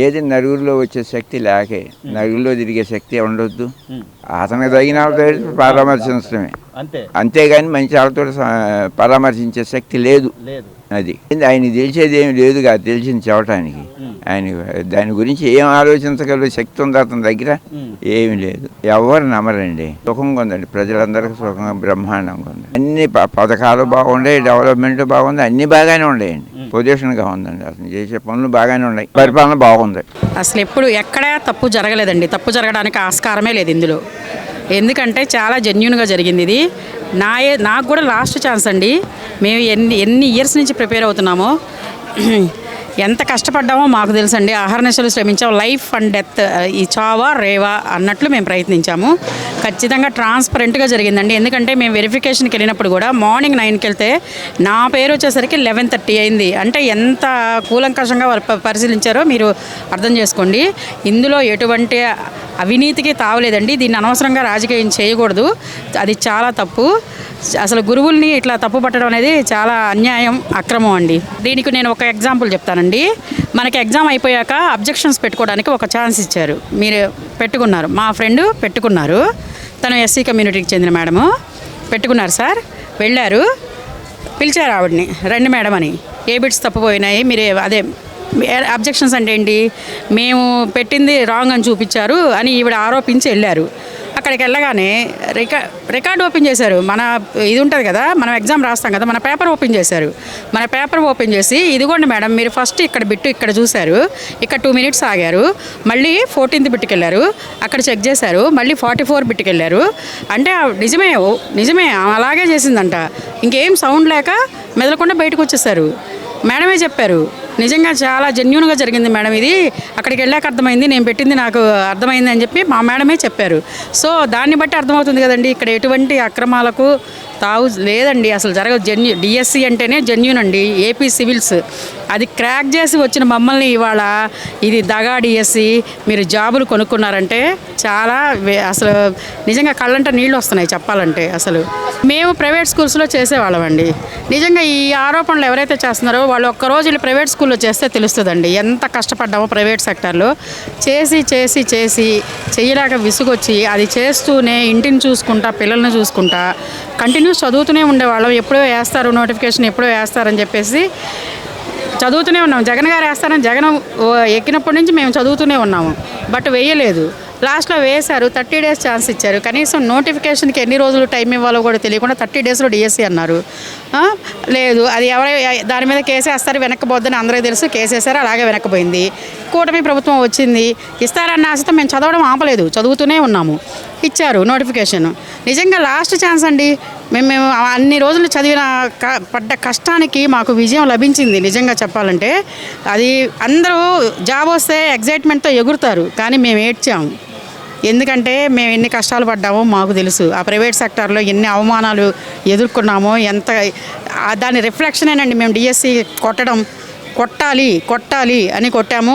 ఏది నలుగురిలో వచ్చే శక్తి లేకే, నలుగురిలో తిరిగే శక్తి ఉండొద్దు. అతనికి తగిన వాళ్ళతో పరామర్శించడమే, అంతేగాని మంచి వాళ్ళతో పరామర్శించే శక్తి లేదు. అది ఆయన తెలిసేది ఏమి లేదు కాదు, తెలిసింది చెప్పటానికి. ఆయన దాని గురించి ఏం ఆలోచించగల శక్తి ఉంది అతని దగ్గర, ఏమి లేదు. ఎవరు నమ్మరండి. సుఖంగా ఉందండి, ప్రజలందరికీ సుఖంగా బ్రహ్మాండంగా ఉంది. అన్ని పథకాలు బాగుండాయి, డెవలప్మెంట్ బాగుంది, అన్ని బాగానే ఉన్నాయండి. పొజిషన్గా ఉందండి, అతను చేసే పనులు బాగానే ఉన్నాయి, పరిపాలన బాగుంది. అసలు ఎప్పుడు ఎక్కడా తప్పు జరగలేదండి, తప్పు జరగడానికి ఆస్కారమే లేదు ఇందులో. ఎందుకంటే చాలా జెన్యూన్గా జరిగింది ఇది. నాకు కూడా లాస్ట్ ఛాన్స్ అండి. మేము ఎన్ని ఇయర్స్ నుంచి ప్రిపేర్ అవుతున్నామో, ఎంత కష్టపడ్డామో మాకు తెలుసండి. అహర్నిశలు శ్రమించాము. లైఫ్ అండ్ డెత్, ఈ చావా రేవా అన్నట్లు మేము ప్రయత్నించాము. ఖచ్చితంగా ట్రాన్స్పరెంట్గా జరిగిందండి. ఎందుకంటే మేము వెరిఫికేషన్కి వెళ్ళినప్పుడు కూడా మార్నింగ్ 9కి వెళ్తే నా పేరు వచ్చేసరికి 11:30 అయింది. అంటే ఎంత కూలంకషంగా పరిశీలించారో మీరు అర్థం చేసుకోండి. ఇందులో ఎటువంటి అవినీతికి తావలేదండి. దీన్ని అనవసరంగా రాజకీయం చేయకూడదు, అది చాలా తప్పు. అసలు గురువుల్ని ఇట్లా తప్పు పట్టడం అనేది చాలా అన్యాయం, అక్రమం అండి. దీనికి నేను ఒక ఎగ్జాంపుల్ చెప్తానండి. మనకి ఎగ్జామ్ అయిపోయాక అబ్జెక్షన్స్ పెట్టుకోవడానికి ఒక ఛాన్స్ ఇచ్చారు. మీరు పెట్టుకున్నారు, మా ఫ్రెండ్ పెట్టుకున్నారు, తను ఎస్సీ కమ్యూనిటీకి చెందిన మేడము పెట్టుకున్నారు సార్. వెళ్ళారు, పిలిచారు ఆవిడని, రండి మేడం అని. ఏ బిట్స్ తప్పిపోయినాయి, మీరు అదే అబ్జెక్షన్స్ అంటే ఏంటి, మేము పెట్టింది రాంగ్ అని చూపించారు అని ఈవిడ ఆరోపించి వెళ్ళారు. అక్కడికి వెళ్ళగానే రికార్డు ఓపెన్ చేశారు. మన ఇది ఉంటుంది కదా, మనం ఎగ్జామ్ రాస్తాం కదా, మన పేపర్ ఓపెన్ చేశారు. మన పేపర్ ఓపెన్ చేసి, ఇదిగోండి మేడం, మీరు ఫస్ట్ ఇక్కడ బిట్టు ఇక్కడ చూశారు, ఇక్కడ 2 minutes ఆగారు, మళ్ళీ 14th బిట్కి వెళ్ళారు, అక్కడ చెక్ చేశారు, మళ్ళీ 44 బిట్కి వెళ్ళారు. అంటే నిజమే అలాగే చేసిందంట. ఇంకేం సౌండ్ లేక మెదలకుండా బయటకు వచ్చేసారు. మేడమే చెప్పారు, నిజంగా చాలా జెన్యూన్గా జరిగింది మేడం, ఇది అక్కడికి వెళ్ళాక అర్థమైంది, నేను పెట్టింది నాకు అర్థమైంది అని చెప్పి మా మేడమే చెప్పారు. సో దాన్ని బట్టి అర్థమవుతుంది కదండి, ఇక్కడ ఎటువంటి అక్రమాలకు తావు లేదండి, అసలు జరగదు. డిఎస్సి అంటేనే జెన్యూన్ అండి. ఏపీ సివిల్స్ అది క్రాక్ చేసి వచ్చిన మమ్మల్ని ఇవాళ ఇది దగా డిఎస్సి, మీరు జాబులు కొనుక్కున్నారంటే చాలా అసలు నిజంగా కళ్ళంట నీళ్ళు వస్తున్నాయి చెప్పాలంటే. అసలు మేము ప్రైవేట్ స్కూల్స్లో చేసేవాళ్ళమండి. నిజంగా ఈ ఆరోపణలు ఎవరైతే చేస్తున్నారో వాళ్ళు ఒక్కరోజు వీళ్ళు ప్రైవేట్ స్కూల్లో చేస్తే తెలుస్తుందండి ఎంత కష్టపడ్డామో. ప్రైవేట్ సెక్టార్లో చేసి చేసి చేసి చెయ్యలేక విసుగొచ్చి అది చేస్తూనే ఇంటిని చూసుకుంటా, పిల్లల్ని చూసుకుంటా కంటిన్యూస్ చదువుతూనే ఉండేవాళ్ళం. ఎప్పుడో వేస్తారు నోటిఫికేషన్, ఎప్పుడో వేస్తారని చెప్పేసి చదువుతూనే ఉన్నాం. జగన్ గారు వేస్తారని జగన్ ఎక్కినప్పటి నుంచి మేము చదువుతూనే ఉన్నాము, బట్ వేయలేదు. లాస్ట్లో వేశారు, 30 days ఛాన్స్ ఇచ్చారు. కనీసం నోటిఫికేషన్కి ఎన్ని రోజులు టైం ఇవ్వాలో కూడా తెలియకుండా 30 daysలో డిఎస్సి అన్నారు. లేదు, అది దాని మీద కేసు వేస్తారు, వెనక్కిపోద్దని అందరికీ తెలుసు. కేసు వేశారు, అలాగే వెనక్కిపోయింది. కూటమి ప్రభుత్వం వచ్చింది, ఇస్తారన్న ఆశతో మేము చదవడం ఆపలేదు, చదువుతూనే ఉన్నాము. ఇచ్చారు నోటిఫికేషన్. నిజంగా లాస్ట్ ఛాన్స్ అండి. మేము అన్ని రోజులు చదివిన పడ్డ కష్టానికి మాకు విజయం లభించింది. నిజంగా చెప్పాలంటే అది అందరూ జాబ్ వస్తే ఎగ్జైట్మెంట్తో ఎగురుతారు, కానీ మేము ఏడ్చాము. ఎందుకంటే మేము ఎన్ని కష్టాలు పడ్డామో మాకు తెలుసు. ఆ ప్రైవేట్ సెక్టార్లో ఎన్ని అవమానాలు ఎదుర్కొన్నామో, ఎంత దాని రిఫ్లెక్షనేనండి మేము డిఎస్సి కొట్టాలి అని కొట్టాము.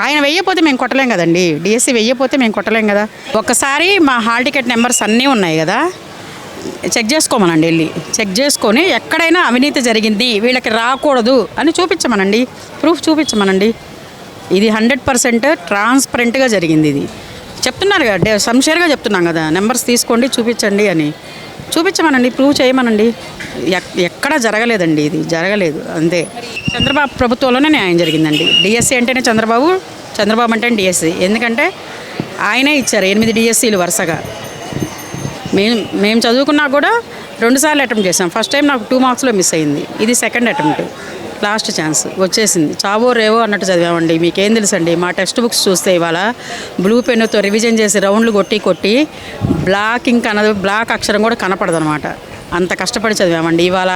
ఆయన వెయ్యపోతే మేము కొట్టలేం కదండి, డిఎస్సి వెయ్యపోతే మేము కొట్టలేం కదా. ఒక్కసారి మా హాల్ టికెట్ నెంబర్స్ అన్నీ ఉన్నాయి కదా, చెక్ చేసుకోమనండి. వెళ్ళి చెక్ చేసుకొని ఎక్కడైనా అవినీతి జరిగింది, వీళ్ళకి రాకూడదు అని చూపించమనండి, ప్రూఫ్ చూపించమనండి. ఇది 100% ట్రాన్స్పరెంట్గా జరిగింది. ఇది చెప్తున్నారు కదా, సంషేర్గా చెప్తున్నాం కదా, నెంబర్స్ తీసుకోండి చూపించండి అని చూపించమనండి, ప్రూవ్ చేయమనండి. ఎక్కడ జరగలేదండి, ఇది జరగలేదు. అంతే. చంద్రబాబు ప్రభుత్వంలోనే న్యాయం జరిగిందండి. డిఎస్సి అంటేనే చంద్రబాబు అంటే డిఎస్సి. ఎందుకంటే ఆయనే ఇచ్చారు 8 డిఎస్సీలు వరుసగా. మేము చదువుకున్నా కూడా 2 సార్లు అటెంప్ట్ చేసాం. ఫస్ట్ టైం నాకు 2 marksలో మిస్ అయింది, ఇది సెకండ్ అటెంప్ట్. లాస్ట్ ఛాన్స్ వచ్చేసింది. చావో రేవో అన్నట్టు చదివామండి. మీకేం తెలుసండి, మా టెక్స్ట్ బుక్స్ చూస్తే ఇవాళ బ్లూ పెన్నుతో రివిజన్ చేసి రౌండ్లు కొట్టి బ్లాక్ ఇంక్ అన్నది, బ్లాక్ అక్షరం కూడా కనపడదు అనమాట. అంత కష్టపడి చదివామండి. ఇవాళ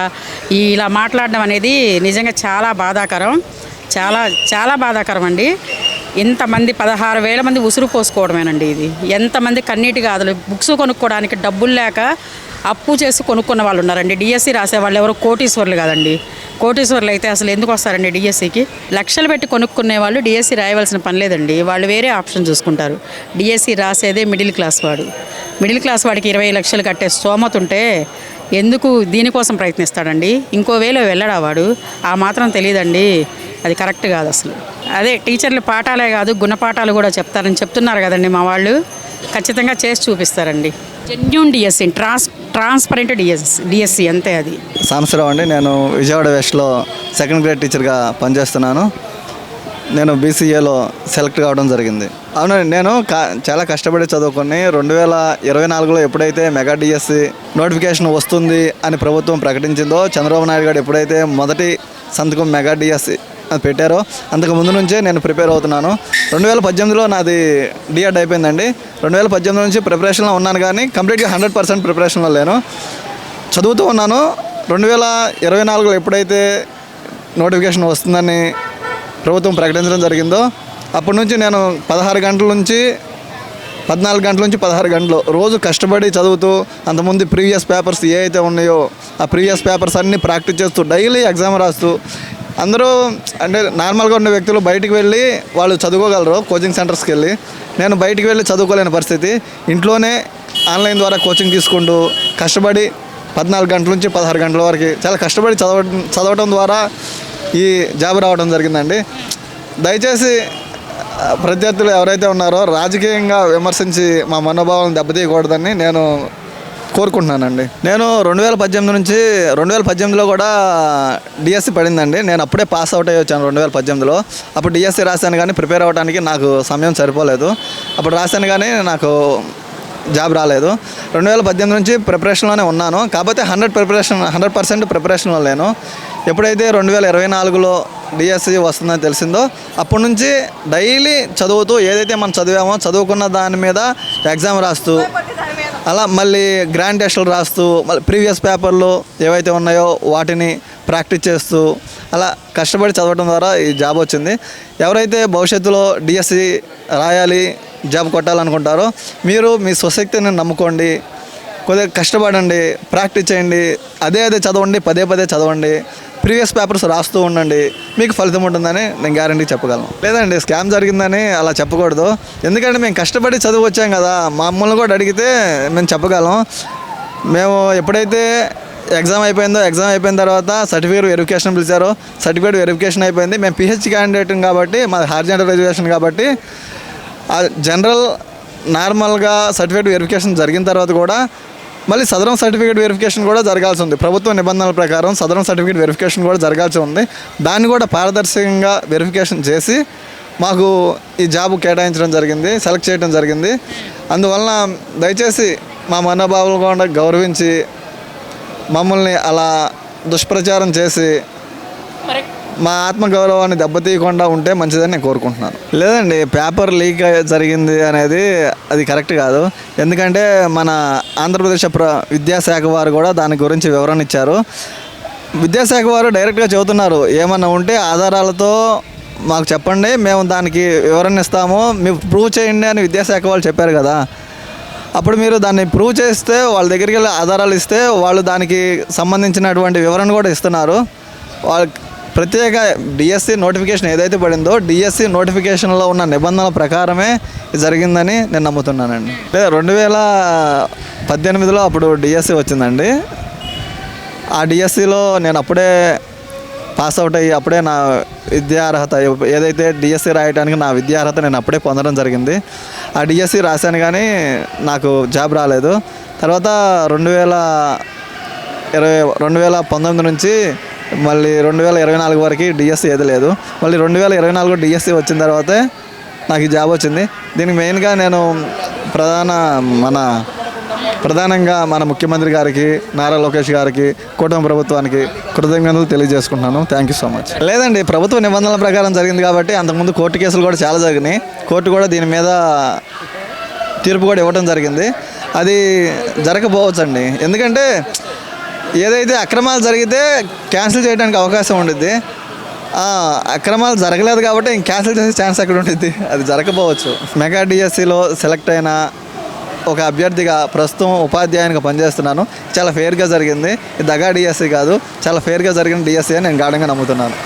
ఇలా మాట్లాడడం అనేది నిజంగా చాలా బాధాకరం, చాలా చాలా బాధాకరం అండి. ఇంతమంది 16,000 మంది ఉసురు పోసుకోవడమేనండి ఇది. ఎంతమంది కన్నీటి గాథలు. బుక్స్ కొనుక్కోవడానికి డబ్బులు లేక అప్పు చేసి కొనుక్కున్న వాళ్ళు ఉన్నారండి. డిఎస్సి రాసేవాళ్ళు ఎవరు కోటీశ్వర్లు కాదండి. కోటీశ్వర్లు అయితే అసలు ఎందుకు వస్తారండి డిఎస్సికి? లక్షలు పెట్టి కొనుక్కునే వాళ్ళు డిఎస్సి రాయవలసిన పని లేదండి, వాళ్ళు వేరే ఆప్షన్ చూసుకుంటారు. డిఎస్సి రాసేదే మిడిల్ క్లాస్ వాడు. మిడిల్ క్లాస్ వాడికి 20 లక్షలు కట్టే స్తోమత ఉంటే ఎందుకు దీనికోసం ప్రయత్నిస్తాడండి? ఇంకో వేలో వెళ్ళడా వాడు? ఆ మాత్రం తెలియదండి. అది కరెక్ట్ కాదు అసలు. అదే టీచర్లు పాఠాలే కాదు గుణపాఠాలు కూడా చెప్తారని చెప్తున్నారు కదండి మా వాళ్ళు. ఖచ్చితంగా చేసి చూపిస్తారండి. జెన్యూన్ డిఎస్సి, ట్రాన్స్పరెంట్ డిఎస్సి అంతే. అది సాంబశివరావు అండి. నేను విజయవాడ వెస్ట్లో సెకండ్ గ్రేడ్ టీచర్గా పనిచేస్తున్నాను. నేను బీసీఏలో సెలెక్ట్ కావడం జరిగింది. అవునండి, నేను చాలా కష్టపడి చదువుకొని 2024లో ఎప్పుడైతే మెగా డిఎస్సి నోటిఫికేషన్ వస్తుంది అని ప్రభుత్వం ప్రకటించిందో, చంద్రబాబు నాయుడు గారు ఎప్పుడైతే మొదటి సంతకం మెగా డిఎస్సి అది పెట్టారో అంతకు ముందు నుంచే నేను ప్రిపేర్ అవుతున్నాను. 2018లో నాది డిఎడ్ అయిపోయిందండి. 2018 నుంచి ప్రిపరేషన్లో ఉన్నాను, కానీ కంప్లీట్గా 100% ప్రిపరేషన్లో లేను, చదువుతూ ఉన్నాను. 2024లో ఎప్పుడైతే నోటిఫికేషన్ వస్తుందని ప్రభుత్వం ప్రకటించడం జరిగిందో అప్పటి నుంచి నేను 14 గంటల నుంచి 16 గంటలు రోజు కష్టపడి చదువుతూ, అంతకుముందు ప్రీవియస్ పేపర్స్ ఏ అయితే ఉన్నాయో ఆ ప్రీవియస్ పేపర్స్ అన్నీ ప్రాక్టీస్ చేస్తూ డైలీ ఎగ్జామ్ రాస్తూ, అందరూ అంటే నార్మల్గా ఉన్న వ్యక్తులు బయటికి వెళ్ళి వాళ్ళు చదువుకోగలరు కోచింగ్ సెంటర్స్కి వెళ్ళి, నేను బయటికి వెళ్ళి చదువుకోలేని పరిస్థితి. ఇంట్లోనే ఆన్లైన్ ద్వారా కోచింగ్ తీసుకుంటూ కష్టపడి 14 గంటల నుంచి 16 గంటల వరకు చాలా కష్టపడి చదవడం ద్వారా ఈ జాబ్ రావడం జరిగిందండి. దయచేసి ప్రత్యర్థులు ఎవరైతే ఉన్నారో రాజకీయంగా విమర్శించి మా మనోభావాలను దెబ్బతీయకూడదని నేను కోరుకుంటున్నానండి. నేను 2018 నుంచి 2018లో కూడా డిఎస్సి పడిందండి. నేను అప్పుడే పాస్ అవుట్ అయ్యి వచ్చాను 2018లో. అప్పుడు డిఎస్సి రాశాను, కానీ ప్రిపేర్ అవ్వడానికి నాకు సమయం సరిపోలేదు. అప్పుడు రాశాను కానీ నాకు జాబ్ రాలేదు. 2018 నుంచి ప్రిపరేషన్లోనే ఉన్నాను, కాకపోతే 100% ప్రిపరేషన్లో లేను. ఎప్పుడైతే 2024లో డిఎస్సి వస్తుందని తెలిసిందో అప్పటి నుంచి డైలీ చదువుతూ, ఏదైతే మనం చదివామో చదువుకున్న దాని మీద ఎగ్జామ్ రాస్తూ, అలా మళ్ళీ గ్రాండ్ టెస్టులు రాస్తూ, మళ్ళీ ప్రీవియస్ పేపర్లు ఏవైతే ఉన్నాయో వాటిని ప్రాక్టీస్ చేస్తూ అలా కష్టపడి చదవడం ద్వారా ఈ జాబ్ వచ్చింది. ఎవరైతే భవిష్యత్తులో డిఎస్సి రాయాలి, జాబ్ కొట్టాలనుకుంటారో మీరు మీ స్వశక్తిని నమ్ముకోండి, కొద్దిగా కష్టపడండి, ప్రాక్టీస్ చేయండి, అదే చదవండి, పదే చదవండి, ప్రీవియస్ పేపర్స్ రాస్తూ ఉండండి, మీకు ఫలితం ఉంటుందని నేను గ్యారంటీ చెప్పగలను. లేదండి, స్కామ్ జరిగిందని అలా చెప్పకూడదు. ఎందుకంటే మేము కష్టపడి చదువు వచ్చాం కదా, మమ్మల్ని కూడా అడిగితే మేము చెప్పగలం. మేము ఎప్పుడైతే ఎగ్జామ్ అయిపోయిన తర్వాత సర్టిఫికేట్ వెరిఫికేషన్ పిలిచారో, సర్టిఫికేట్ వెరిఫికేషన్ అయిపోయింది. మేము పిహెచ్డి క్యాండిడేట్ కాబట్టి మాది హారిజాంటల్ రిజర్వేషన్ కాబట్టి జనరల్ నార్మల్గా సర్టిఫికేట్ వెరిఫికేషన్ జరిగిన తర్వాత కూడా మళ్ళీ సదరం సర్టిఫికేట్ వెరిఫికేషన్ కూడా జరగాల్సి ఉంది. ప్రభుత్వ నిబంధనల ప్రకారం సదరం సర్టిఫికేట్ వెరిఫికేషన్ కూడా జరగాల్సి ఉంది. దాన్ని కూడా పారదర్శకంగా వెరిఫికేషన్ చేసి మాకు ఈ జాబ్ కేటాయించడం జరిగింది, సెలెక్ట్ చేయడం జరిగింది. అందువలన దయచేసి మా మనోభావాలు కూడా గౌరవించి మమ్మల్ని అలా దుష్ప్రచారం చేసి మా ఆత్మగౌరవాన్ని దెబ్బతీయకుండా ఉంటే మంచిదని నేను కోరుకుంటున్నాను. లేదండి, పేపర్ లీక్ జరిగింది అనేది అది కరెక్ట్ కాదు. ఎందుకంటే మన ఆంధ్రప్రదేశ్ విద్యాశాఖ వారు కూడా దాని గురించి వివరణ ఇచ్చారు. విద్యాశాఖ వారు డైరెక్ట్గా చెబుతున్నారు, ఏమన్నా ఉంటే ఆధారాలతో మాకు చెప్పండి, మేము దానికి వివరణ ఇస్తాము, మీరు ప్రూవ్ చేయండి అని విద్యాశాఖ వాళ్ళు చెప్పారు కదా. అప్పుడు మీరు దాన్ని ప్రూవ్ చేస్తే వాళ్ళ దగ్గరికి వెళ్ళి ఆధారాలు ఇస్తే వాళ్ళు దానికి సంబంధించినటువంటి వివరణ కూడా ఇస్తున్నారు. వాళ్ళ ప్రత్యేక డిఎస్సి నోటిఫికేషన్ ఏదైతే పడిందో డిఎస్సి నోటిఫికేషన్లో ఉన్న నిబంధనల ప్రకారమే జరిగిందని నేను నమ్ముతున్నానండి. 2018లో అప్పుడు డిఎస్సి వచ్చిందండి. ఆ డిఎస్సిలో నేను అప్పుడే పాస్ అవుట్ అయ్యి అప్పుడే నా విద్యార్హత ఏదైతే డిఎస్సి రాయడానికి నా విద్యార్హత నేను అప్పుడే పొందడం జరిగింది. ఆ డిఎస్సి రాశాను కానీ నాకు జాబ్ రాలేదు. తర్వాత 2019 నుంచి మళ్ళీ 2024 వరకు డిఎస్సి ఏది లేదు. మళ్ళీ 2024 డిఎస్సి వచ్చిన తర్వాతే నాకు ఈ జాబ్ వచ్చింది. దీనికి మెయిన్గా నేను ప్రధానంగా మన ముఖ్యమంత్రి గారికి, నారా లోకేష్ గారికి, కూటమి ప్రభుత్వానికి కృతజ్ఞతలు తెలియజేసుకుంటున్నాను. Thank you so much. లేదండి, ప్రభుత్వ నిబంధనల ప్రకారం జరిగింది కాబట్టి అంతకుముందు కోర్టు కేసులు కూడా చాలా జరిగినాయి. కోర్టు కూడా దీని మీద తీర్పు కూడా ఇవ్వడం జరిగింది. అది జరగకపోవచ్చండి, ఎందుకంటే ఏదైతే అక్రమాలు జరిగితే క్యాన్సిల్ చేయడానికి అవకాశం ఉండిద్ది. అక్రమాలు జరగలేదు కాబట్టి క్యాన్సిల్ చేసే ఛాన్స్ ఎక్కడ ఉంటుంది, అది జరగకపోవచ్చు. మెగా డిఎస్సిలో సెలెక్ట్ అయిన ఒక అభ్యర్థిగా ప్రస్తుతం ఉపాధ్యాయునిగా పనిచేస్తున్నాను. చాలా ఫెయిర్గా జరిగింది. ఇది దగా డిఎస్సి కాదు, చాలా ఫెయిర్గా జరిగిన డిఎస్సి అని నేను గాఢంగా నమ్ముతున్నాను.